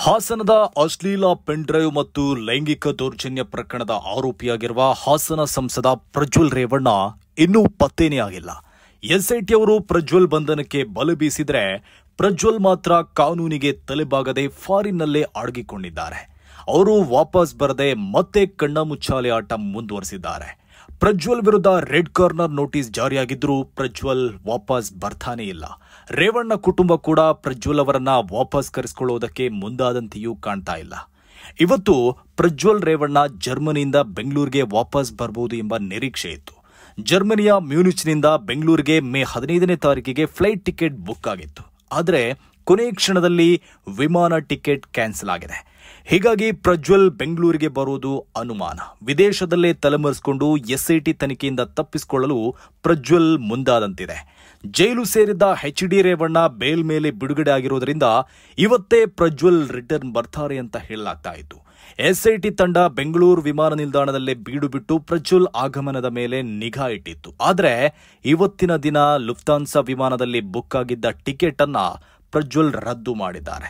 ಹಾಸನದ ಅಶ್ಲೀಲ pen drive ಮತ್ತು ಲೈಂಗಿಕ ದೌರ್ಜನ್ಯ ಪ್ರಕರಣದ ಆರೋಪಿಯಾಗಿರುವ ಹಾಸನ ಸಂಸದ ಪ್ರಜ್ವಲ್ ರೇವಣ್ಣ ಇನ್ನೂ ಪತ್ತೇನೇ ಆಗಿಲ್ಲ. ಎಸ್ಐಟಿಯವರು ಪ್ರಜ್ವಲ್ ಬಂಧನಕ್ಕೆ ಬಲೆ ಬೀಸಿದ್ರೆ ಪ್ರಜ್ವಲ್ ಮಾತ್ರ ಕಾನೂನಿಗೆ ತಲೆಬಾಗದೆ ಫಾರಿನ್ನಲ್ಲೇ ಅಡಗಿಕೊಂಡಿದ್ದಾರೆ. ಅವರು ವಾಪಸ್ ಬರದೆ ಮತ್ತೆ ಕಣ್ಣಾಮುಚ್ಚಾಲೆ ಆಟ ಮುಂದುವರೆಸಿದ್ದಾರೆ. ಪ್ರಜ್ವಲ್ ವಿರುದ್ಧ ರೆಡ್ ಕಾರ್ನರ್ ನೋಟಿಸ್ ಜಾರಿಯಾಗಿದ್ದರೂ ಪ್ರಜ್ವಲ್ ವಾಪಸ್ ಬರ್ತಾನೇ ಇಲ್ಲ. ರೇವಣ್ಣ ಕುಟುಂಬ ಕೂಡ ಪ್ರಜ್ವಲ್ ಅವರನ್ನ ವಾಪಸ್ ಕರೆಸಿಕೊಳ್ಳುವುದಕ್ಕೆ ಮುಂದಾದಂತೆಯೂ ಕಾಣ್ತಾ ಇಲ್ಲ. ಇವತ್ತು ಪ್ರಜ್ವಲ್ ರೇವಣ್ಣ ಜರ್ಮನಿಯಿಂದ ಬೆಂಗಳೂರಿಗೆ ವಾಪಸ್ ಬರಬಹುದು ಎಂಬ ನಿರೀಕ್ಷೆ ಇತ್ತು. ಜರ್ಮನಿಯ ಮ್ಯೂನಿಚ್ನಿಂದ ಬೆಂಗಳೂರಿಗೆ ಮೇ 15ನೇ ತಾರೀಕಿಗೆ ಫ್ಲೈಟ್ ಟಿಕೆಟ್ ಬುಕ್ ಆಗಿತ್ತು. ಆದರೆ ಕೊನೆಯ ಕ್ಷಣದಲ್ಲಿ ವಿಮಾನ ಟಿಕೆಟ್ ಕ್ಯಾನ್ಸಲ್ ಆಗಿದೆ. ಹೀಗಾಗಿ ಪ್ರಜ್ವಲ್ ಬೆಂಗಳೂರಿಗೆ ಬರುವುದು ಅನುಮಾನ. ವಿದೇಶದಲ್ಲೇ ತಲೆಮರೆಸಿಕೊಂಡು ಎಸ್ಐಟಿ ತನಿಖೆಯಿಂದ ತಪ್ಪಿಸಿಕೊಳ್ಳಲು ಪ್ರಜ್ವಲ್ ಮುಂದಾದಂತಿದೆ. ಜೈಲು ಸೇರಿದ್ದ ಎಚ್.ಡಿ. ರೇವಣ್ಣ ಬೇಲ್ ಮೇಲೆ ಬಿಡುಗಡೆ ಆಗಿರುವುದರಿಂದ ಇವತ್ತೇ ಪ್ರಜ್ವಲ್ ರಿಟರ್ನ್ ಬರ್ತಾರೆ ಅಂತ ಹೇಳಲಾಗ್ತಾ ಇತ್ತು. ಎಸ್ಐಟಿ ತಂಡ ಬೆಂಗಳೂರು ವಿಮಾನ ನಿಲ್ದಾಣದಲ್ಲೇ ಬೀಡು ಬಿಟ್ಟು ಪ್ರಜ್ವಲ್ ಆಗಮನದ ಮೇಲೆ ನಿಗಾ ಇಟ್ಟಿತ್ತು. ಆದರೆ ಇವತ್ತಿನ ದಿನ ಲುಫ್ತಾನ್ಸಾ ವಿಮಾನದಲ್ಲಿ ಬುಕ್ ಆಗಿದ್ದ ಟಿಕೆಟ್ ಅನ್ನ ಪ್ರಜ್ವಲ್ ರದ್ದು ಮಾಡಿದ್ದಾರೆ.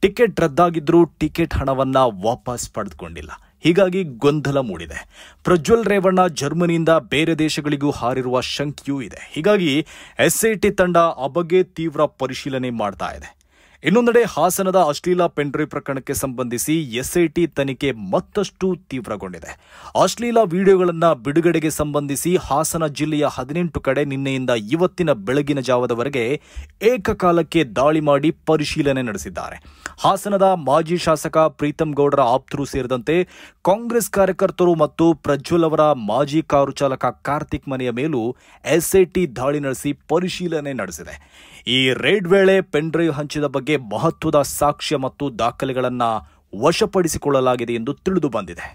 ಟಿಕೆಟ್ ರದ್ದಾಗಿದ್ರೂ ಟಿಕೆಟ್ ಹಣವನ್ನ ವಾಪಸ್ ಪಡೆದುಕೊಂಡಿಲ್ಲ. ಹೀಗಾಗಿ ಗೊಂದಲ ಮೂಡಿದೆ. ಪ್ರಜ್ವಲ್ ರೇವಣ್ಣ ಜರ್ಮನಿಯಿಂದ ಬೇರೆ ದೇಶಗಳಿಗೂ ಹಾರಿರುವ ಶಂಕೆಯೂ ಇದೆ. ಹೀಗಾಗಿ ಎಸ್ಐಟಿ ತಂಡ ಆ ಬಗ್ಗೆ ತೀವ್ರ ಪರಿಶೀಲನೆ ಮಾಡ್ತಾ ಇದೆ. ಇನ್ನೊಂದೆಡೆ ಹಾಸನದ ಅಶ್ಲೀಲ ಪೆನ್ ಡ್ರೈವ್ ಪ್ರಕರಣಕ್ಕೆ ಸಂಬಂಧಿಸಿ ಎಸ್ಐಟಿ ತನಿಖೆ ಮತ್ತಷ್ಟು ತೀವ್ರಗೊಂಡಿದೆ. ಅಶ್ಲೀಲ ವಿಡಿಯೋಗಳನ್ನು ಬಿಡುಗಡೆಗೆ ಸಂಬಂಧಿಸಿ ಹಾಸನ ಜಿಲ್ಲೆಯ 18 ಕಡೆ ನಿನ್ನೆಯಿಂದ ಇವತ್ತಿನ ಬೆಳಗಿನ ಜಾವದವರೆಗೆ ಏಕಕಾಲಕ್ಕೆ ದಾಳಿ ಮಾಡಿ ಪರಿಶೀಲನೆ ನಡೆಸಿದ್ದಾರೆ. ಹಾಸನದ ಮಾಜಿ ಶಾಸಕ ಪ್ರೀತಂ ಗೌಡರ ಆಪ್ತರು ಸೇರಿದಂತೆ ಕಾಂಗ್ರೆಸ್ ಕಾರ್ಯಕರ್ತರು ಮತ್ತು ಪ್ರಜ್ವಲ್ ಅವರ ಮಾಜಿ ಕಾರು ಚಾಲಕ ಕಾರ್ತಿಕ್ ಮನೆಯ ಮೇಲೂ ಎಸ್ಐಟಿ ದಾಳಿ ನಡೆಸಿ ಪರಿಶೀಲನೆ ನಡೆಸಿದೆ. ಈ ರೇಡ್ ವೇಳೆ ಪೆನ್ ಡ್ರೈವ್ ಹಂಚಿದ ಬಗ್ಗೆ ಮಹತ್ವದ ಸಾಕ್ಷ್ಯ ಮತ್ತು ದಾಖಲೆಗಳನ್ನು ವಶಪಡಿಸಿಕೊಳ್ಳಲಾಗಿದೆ ಎಂದು ತಿಳಿದು ಬಂದಿದೆ.